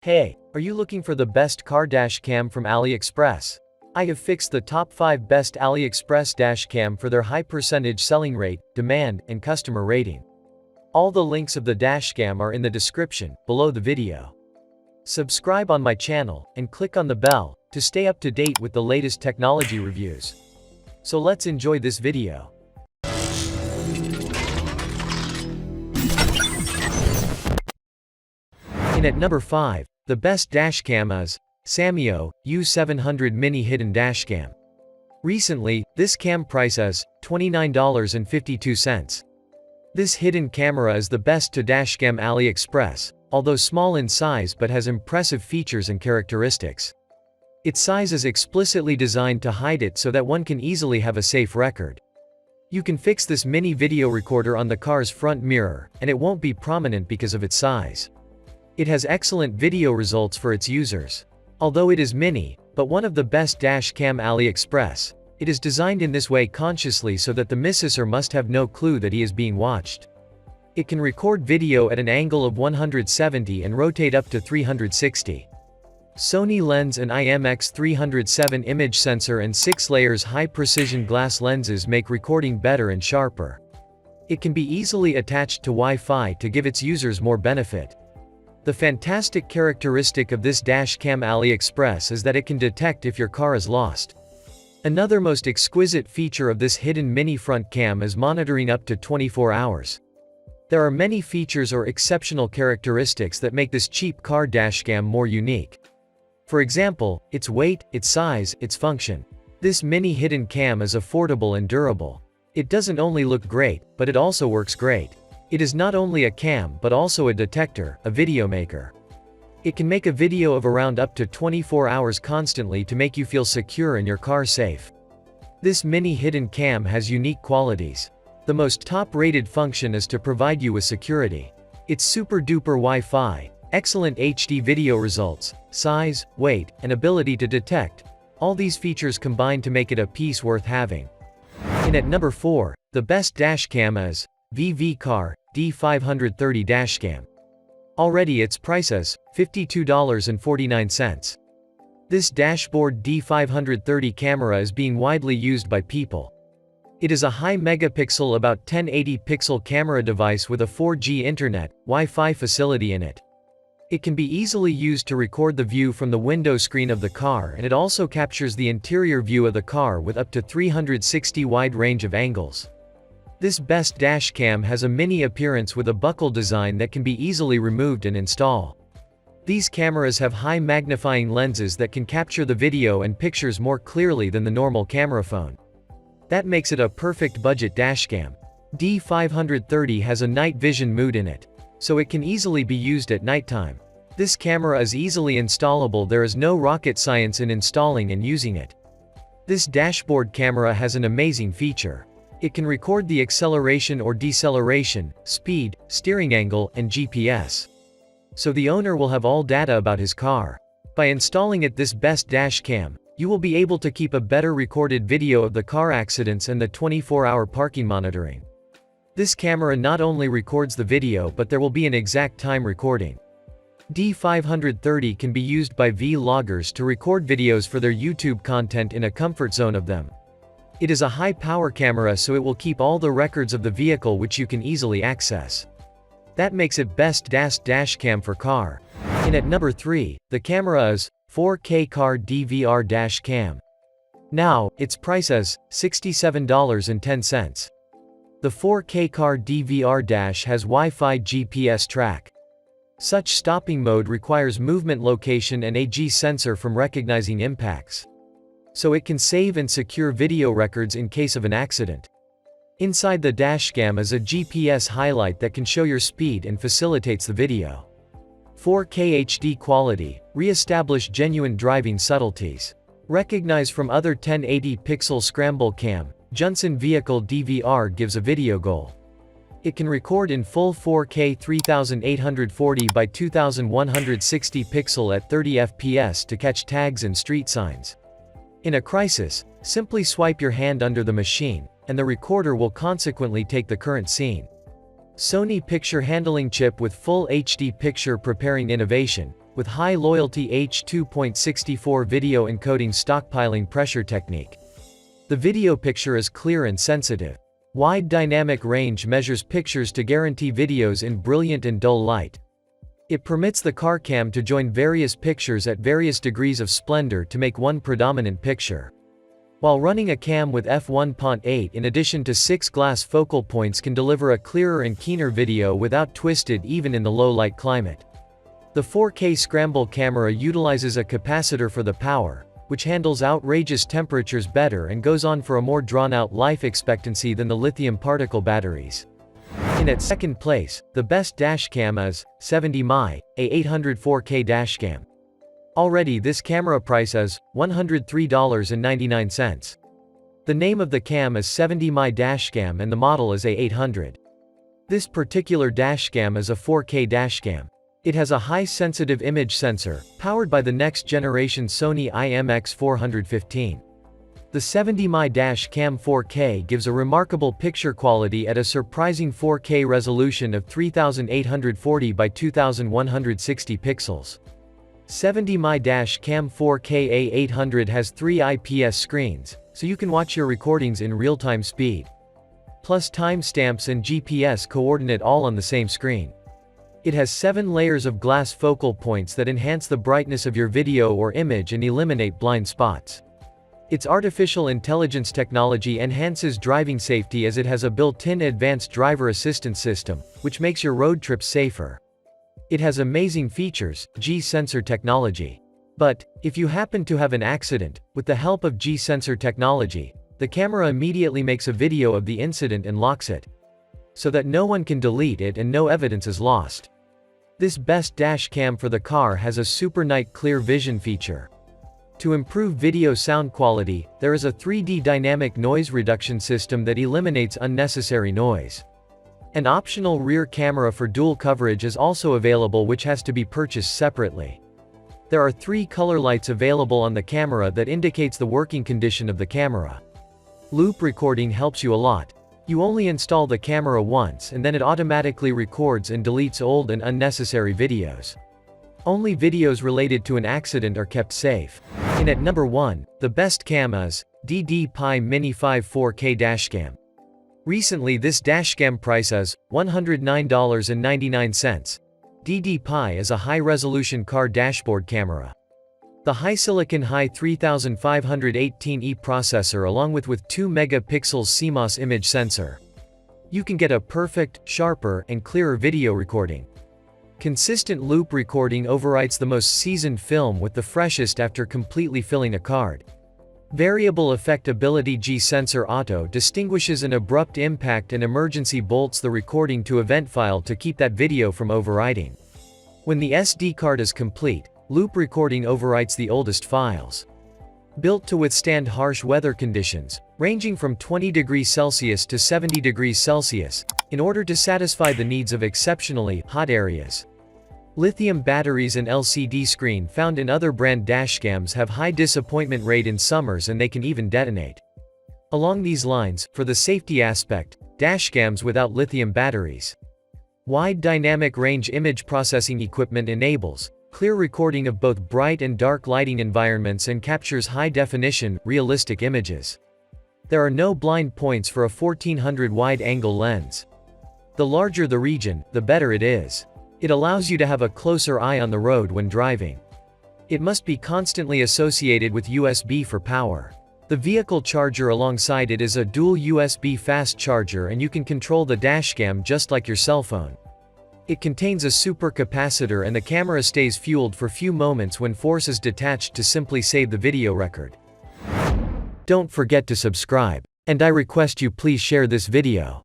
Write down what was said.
Hey, are you looking for the best car dash cam from Aliexpress? I have fixed the top 5 best Aliexpress dash cam for their high percentage selling rate, demand, and customer rating. All the links of the dash cam are in the description, below the video. Subscribe on my channel, and click on the bell, to stay up to date with the latest technology reviews. So let's enjoy this video. And at number 5, the best dashcam is Sameuo U700 Mini Hidden Dashcam. Recently, this cam price is $29.52. This hidden camera is the best to dashcam Aliexpress, although small in size but has impressive features and characteristics. Its size is explicitly designed to hide it so that one can easily have a safe record. You can fix this mini video recorder on the car's front mirror, and it won't be prominent because of its size. It has excellent video results for its users. Although it is mini, but one of the best dash cam Aliexpress, it is designed in this way consciously so that the missusser must have no clue that he is being watched. It can record video at an angle of 170 and rotate up to 360. Sony lens and IMX307 image sensor and 6 layers high-precision glass lenses make recording better and sharper. It can be easily attached to Wi-Fi to give its users more benefit. The fantastic characteristic of this dash cam Aliexpress is that it can detect if your car is lost. Another most exquisite feature of this hidden mini front cam is monitoring up to 24 hours. There are many features or exceptional characteristics that make this cheap car dashcam more unique. For example, its weight, its size, its function. This mini hidden cam is affordable and durable. It doesn't only look great, but it also works great. It is not only a cam but also a detector, a video maker. It can make a video of around up to 24 hours constantly to make you feel secure and your car safe. This mini hidden cam has unique qualities. The most top-rated function is to provide you with security. Its super-duper Wi-Fi, excellent HD video results, size, weight, and ability to detect. All these features combine to make it a piece worth having. And at number 4, the best dashcam is Car D530 Dashcam. Already its price is $52.49. This dashboard D530 camera is being widely used by people. It is a high megapixel about 1080 pixel camera device with a 4G internet, Wi-Fi facility in it. It can be easily used to record the view from the window screen of the car, and it also captures the interior view of the car with up to 360 wide range of angles. This best dashcam has a mini appearance with a buckle design that can be easily removed and install. These cameras have high magnifying lenses that can capture the video and pictures more clearly than the normal camera phone. That makes it a perfect budget dashcam. D530 has a night vision mode in it, so it can easily be used at nighttime. This camera is easily installable. There is no rocket science in installing and using it. This dashboard camera has an amazing feature. It can record the acceleration or deceleration, speed, steering angle, and GPS. So the owner will have all data about his car. By installing this best dash cam, you will be able to keep a better recorded video of the car accidents and the 24-hour parking monitoring. This camera not only records the video but there will be an exact time recording. D530 can be used by vloggers to record videos for their YouTube content in a comfort zone of them. It is a high-power camera, so it will keep all the records of the vehicle which you can easily access. That makes it best dash cam for car. And at number 3, the camera is 4K Car DVR Dash Cam. Now, its price is $67.10. The 4K Car DVR Dash has Wi-Fi GPS track. Such stopping mode requires movement location and AG sensor from recognizing impacts. So it can save and secure video records in case of an accident. Inside the dashcam is a GPS highlight that can show your speed and facilitates the video. 4K HD quality, re-establish genuine driving subtleties. Recognize from other 1080 pixel scramble cam, Johnson Vehicle DVR gives a video goal. It can record in full 4K 3840 by 2160 pixel at 30 fps to catch tags and street signs. In a crisis, simply swipe your hand under the machine, and the recorder will consequently take the current scene. Sony picture handling chip with full HD picture preparing innovation, with high-loyalty H.2.64 video encoding stockpiling pressure technique. The video picture is clear and sensitive. Wide dynamic range measures pictures to guarantee videos in brilliant and dull light. It permits the car cam to join various pictures at various degrees of splendor to make one predominant picture. While running a cam with f1.8 in addition to 6 glass focal points can deliver a clearer and keener video without twisted even in the low light climate. The 4K scramble camera utilizes a capacitor for the power, which handles outrageous temperatures better and goes on for a more drawn-out life expectancy than the lithium particle batteries. In at second place, the best dashcam is 70mm, a 800 4K dashcam. Already this camera price is $103.99. The name of the cam is 70mm dashcam and the model is A800. This particular dashcam is a 4K dashcam. It has a high-sensitive image sensor, powered by the next-generation Sony IMX415. The 70mm Dashcam 4K gives a remarkable picture quality at a surprising 4K resolution of 3840 by 2160 pixels. 70mm Dashcam 4K A800 has 3 IPS screens, so you can watch your recordings in real-time speed. Plus timestamps and GPS coordinate all on the same screen. It has 7 layers of glass focal points that enhance the brightness of your video or image and eliminate blind spots. Its artificial intelligence technology enhances driving safety as it has a built-in advanced driver assistance system, which makes your road trips safer. It has amazing features, G-sensor technology. But, if you happen to have an accident, with the help of G-sensor technology, the camera immediately makes a video of the incident and locks it, so that no one can delete it and no evidence is lost. This best dash cam for the car has a super night clear vision feature. To improve video sound quality, there is a 3D dynamic noise reduction system that eliminates unnecessary noise. An optional rear camera for dual coverage is also available, which has to be purchased separately. There are 3 color lights available on the camera that indicates the working condition of the camera. Loop recording helps you a lot. You only install the camera once and then it automatically records and deletes old and unnecessary videos. Only videos related to an accident are kept safe. And at number 1, the best cam is DD-Pi Mini 5 4K Dashcam. Recently this dashcam price is $109.99. DD-Pi is a high-resolution car dashboard camera. The HiSilicon Hi 3518E processor along with 2 megapixels CMOS image sensor. You can get a perfect, sharper, and clearer video recording. Consistent loop recording overwrites the most seasoned film with the freshest after completely filling a card. Variable effectability G-Sensor Auto distinguishes an abrupt impact and emergency bolts the recording to event file to keep that video from overwriting. When the SD card is complete, loop recording overwrites the oldest files. Built to withstand harsh weather conditions, ranging from 20 degrees Celsius to 70 degrees Celsius, in order to satisfy the needs of exceptionally hot areas. Lithium batteries and LCD screen found in other brand dashcams have high disappointment rate in summers and they can even detonate. Along these lines, for the safety aspect, dashcams without lithium batteries. Wide dynamic range image processing equipment enables clear recording of both bright and dark lighting environments and captures high-definition, realistic images. There are no blind points for a 1400 wide-angle lens. The larger the region, the better it is. It allows you to have a closer eye on the road when driving. It must be constantly associated with USB for power. The vehicle charger alongside it is a dual USB fast charger and you can control the dashcam just like your cell phone. It contains a supercapacitor and the camera stays fueled for few moments when force is detached to simply save the video record. Don't forget to subscribe. And I request you please share this video.